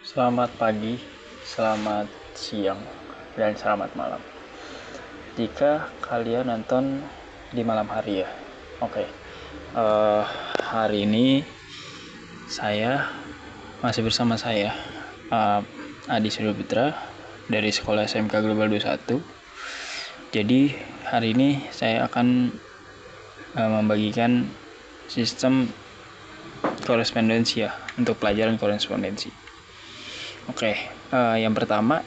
Selamat pagi, selamat siang, dan selamat malam. Jika kalian nonton di malam hari ya. Oke. Hari ini saya masih bersama saya Adi Suryaputra dari Sekolah SMK Global 21. Jadi hari ini saya akan membagikan sistem korespondensi ya untuk pelajaran korespondensi. Oke, yang pertama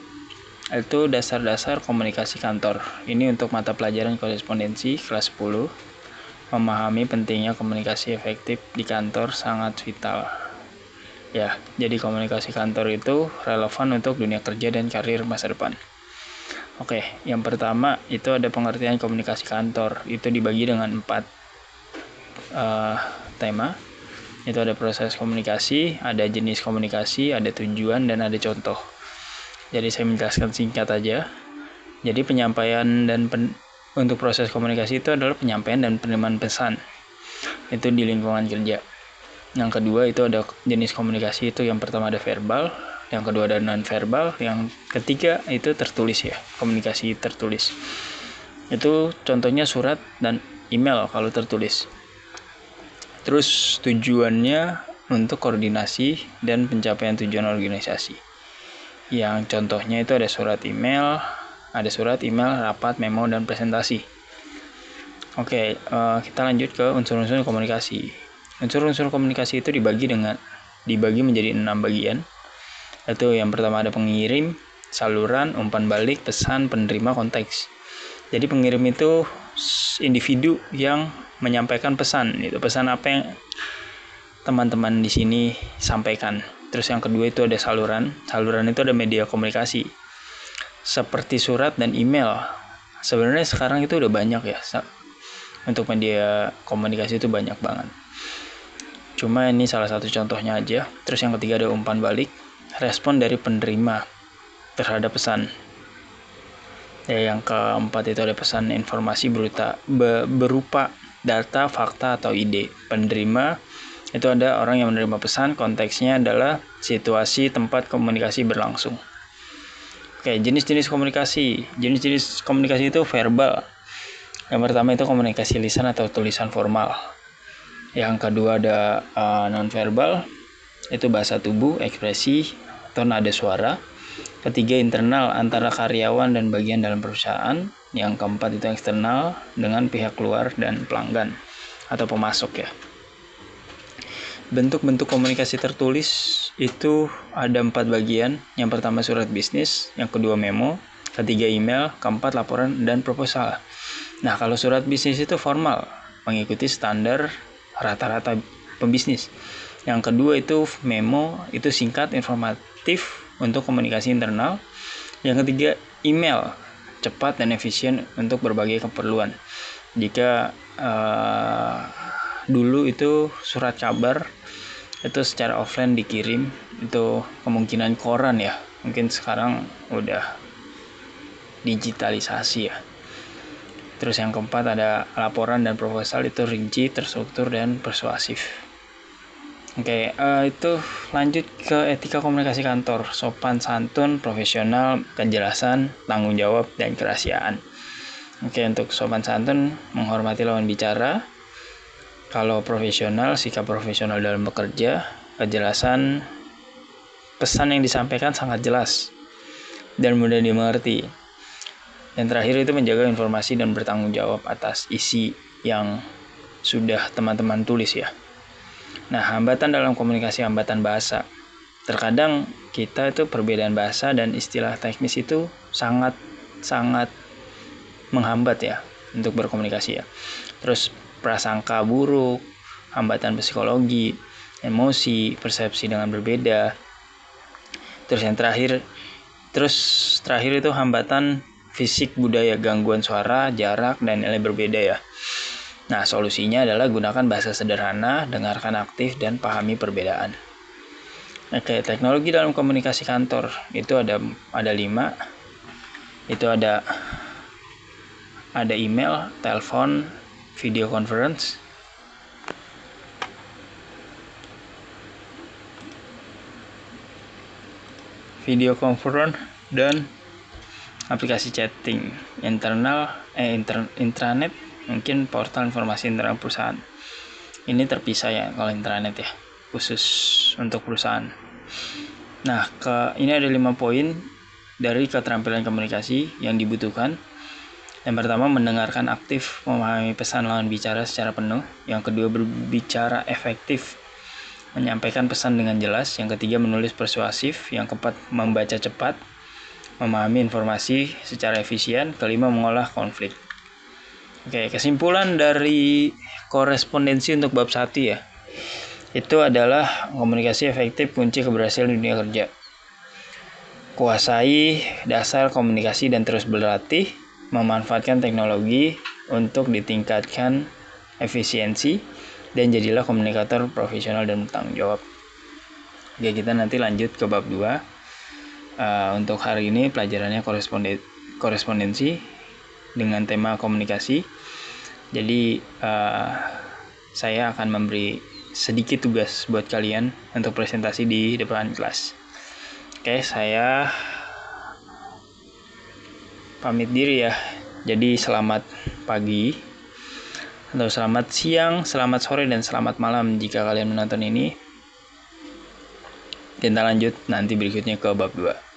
itu dasar-dasar komunikasi kantor. Ini untuk mata pelajaran korespondensi kelas 10. Memahami pentingnya komunikasi efektif di kantor sangat vital. Ya, jadi komunikasi kantor itu relevan untuk dunia kerja dan karir masa depan. Oke, yang pertama itu ada pengertian komunikasi kantor. Itu dibagi dengan 4 tema. Itu ada proses komunikasi, ada jenis komunikasi, ada tujuan, dan ada contoh. Jadi saya menjelaskan singkat aja. Jadi penyampaian dan untuk proses komunikasi itu adalah penyampaian dan penerimaan pesan. Itu di lingkungan kerja. Yang kedua itu ada jenis komunikasi, itu yang pertama ada verbal, yang kedua ada non verbal, yang ketiga itu tertulis ya, komunikasi tertulis. Itu contohnya surat dan email kalau tertulis. Terus tujuannya untuk koordinasi dan pencapaian tujuan organisasi. Yang contohnya itu ada surat email, rapat, memo, dan presentasi. Oke, kita lanjut ke unsur-unsur komunikasi. Unsur-unsur komunikasi itu dibagi menjadi 6 bagian. Itu yang pertama ada pengirim, saluran, umpan balik, pesan, penerima, konteks. Jadi pengirim itu individu yang menyampaikan pesan. Itu pesan apa yang teman-teman di sini sampaikan. Terus yang kedua itu ada saluran. Saluran itu ada media komunikasi seperti surat dan email. Sebenarnya sekarang itu udah banyak ya. Untuk media komunikasi itu banyak banget. Cuma ini salah satu contohnya aja. Terus yang ketiga ada umpan balik. Respon dari penerima terhadap pesan. Yang keempat itu ada pesan informasi berupa data, fakta, atau ide. Penerima itu ada orang yang menerima pesan, konteksnya adalah situasi tempat komunikasi berlangsung. Oke, jenis-jenis komunikasi. Jenis-jenis komunikasi itu verbal. Yang pertama itu komunikasi lisan atau tulisan formal. Yang kedua ada non-verbal, itu bahasa tubuh, ekspresi, atau nada suara. Ketiga internal antara karyawan dan bagian dalam perusahaan. Yang keempat itu eksternal dengan pihak luar dan pelanggan atau pemasok ya. Bentuk-bentuk komunikasi tertulis itu ada 4 bagian. Yang pertama surat bisnis, yang kedua memo, ketiga email, keempat laporan dan proposal. Nah, kalau surat bisnis itu formal, mengikuti standar rata-rata pembisnis. Yang kedua itu memo, itu singkat, informatif untuk komunikasi internal. Yang ketiga email, cepat dan efisien untuk berbagai keperluan. Jika dulu itu surat kabar itu secara offline dikirim, itu kemungkinan koran ya. Mungkin sekarang udah digitalisasi ya. Terus yang keempat ada laporan dan proposal, itu rinci, terstruktur, dan persuasif. Oke, itu lanjut ke etika komunikasi kantor. Sopan santun, profesional, kejelasan, tanggung jawab, dan kerahasiaan. Oke, untuk sopan santun, menghormati lawan bicara. Kalau profesional, sikap profesional dalam bekerja. Kejelasan, pesan yang disampaikan sangat jelas dan mudah dimengerti. Dan terakhir itu menjaga informasi dan bertanggung jawab atas isi yang sudah teman-teman tulis ya. Nah, hambatan dalam komunikasi, hambatan bahasa. Terkadang kita itu perbedaan bahasa dan istilah teknis itu sangat menghambat ya untuk berkomunikasi ya. Terus prasangka buruk, hambatan psikologi, emosi, persepsi dengan berbeda. Terus yang terakhir itu hambatan fisik, budaya, gangguan suara, jarak, dan nilai berbeda ya. Nah, solusinya adalah gunakan bahasa sederhana, dengarkan aktif, dan pahami perbedaan. Oke, teknologi dalam komunikasi kantor itu ada 5. Itu ada email, telepon, video conference, video conference, dan aplikasi chatting intranet, mungkin portal informasi internal perusahaan. Ini terpisah ya kalau intranet ya, khusus untuk perusahaan. Nah, ini ada 5 poin dari keterampilan komunikasi yang dibutuhkan. Yang pertama, mendengarkan aktif, memahami pesan lawan bicara secara penuh. Yang kedua, berbicara efektif, menyampaikan pesan dengan jelas. Yang ketiga, menulis persuasif. Yang keempat, membaca cepat, memahami informasi secara efisien. Kelima, mengolah konflik. Oke, kesimpulan dari korespondensi untuk bab 1 ya. Itu adalah komunikasi efektif kunci keberhasilan di dunia kerja. Kuasai dasar komunikasi dan terus berlatih, memanfaatkan teknologi untuk ditingkatkan efisiensi, dan jadilah komunikator profesional dan bertanggung jawab. Oke, kita nanti lanjut ke bab 2. Untuk hari ini pelajarannya korespondensi dengan tema komunikasi. Jadi saya akan memberi sedikit tugas buat kalian untuk presentasi di depan kelas. Oke, saya pamit diri ya. Jadi selamat pagi, atau selamat siang, selamat sore, dan selamat malam jika kalian menonton ini. Kita lanjut nanti berikutnya ke bab 2.